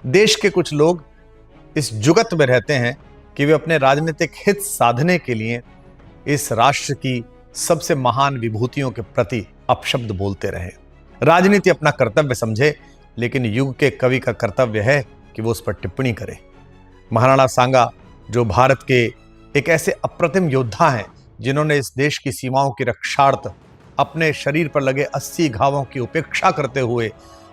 देश के कुछ लोग इस जुगत में रहते हैं कि वे अपने राजनीतिक हित साधने के लिए इस राष्ट्र की सबसे महान विभूतियों के प्रति अपशब्द बोलते रहे। राजनीति अपना कर्तव्य समझे, लेकिन युग के कवि का कर्तव्य है कि वो उस पर टिप्पणी करे। महाराणा सांगा, जो भारत के एक ऐसे अप्रतिम योद्धा हैं जिन्होंने इस देश की सीमाओं की रक्षार्थ अपने शरीर पर लगे 80 घावों की उपेक्षा करते हुए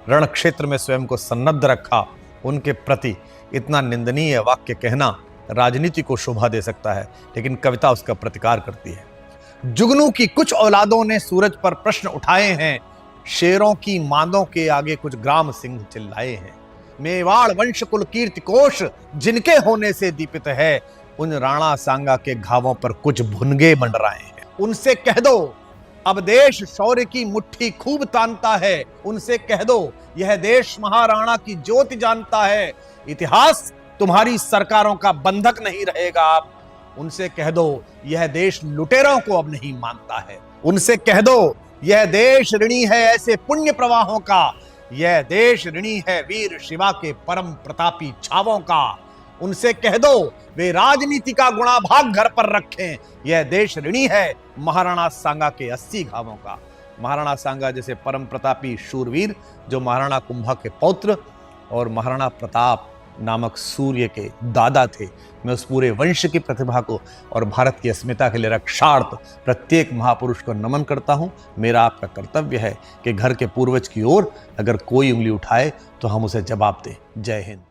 रण क्षेत्र में स्वयं को सन्नद्ध रखा, उनके प्रति इतना निंदनीय वाक्य कहना राजनीति को शोभा दे सकता है, लेकिन कविता उसका प्रतिकार करती है। जुगनू की कुछ औलादों ने सूरज पर प्रश्न उठाए हैं, शेरों की मांदों के आगे कुछ ग्राम सिंह चिल्लाए हैं। मेवाड़ वंश कुल कीर्ति कोश जिनके होने से दीपित है, उन राणा सांगा के घावों पर कुछ भुनगे मंडराए हैं। उनसे कह दो अब देश शौर्य की मुट्ठी खूब तानता है, उनसे कह दो यह देश महाराणा की ज्योति जानता है, इतिहास तुम्हारी सरकारों का बंधक नहीं रहेगा अब। उनसे कह दो यह देश लुटेरों को अब नहीं मानता है, उनसे कह दो यह देश ऋणी है ऐसे पुण्य प्रवाहों का, यह देश ऋणी है वीर शिवा के परम प्रतापी छावों का। उनसे कह दो वे राजनीति का गुणाभाग घर पर रखें, यह देश ऋणी है महाराणा सांगा के 80 घावों का। महाराणा सांगा जैसे परम प्रतापी शूरवीर, जो महाराणा कुंभा के पौत्र और महाराणा प्रताप नामक सूर्य के दादा थे, मैं उस पूरे वंश की प्रतिभा को और भारत की अस्मिता के लिए रक्षार्थ प्रत्येक महापुरुष को नमन करता हूं। मेरा आपका कर्तव्य है कि घर के पूर्वज की ओर अगर कोई उंगली उठाए तो हम उसे जवाब दें। जय हिंद।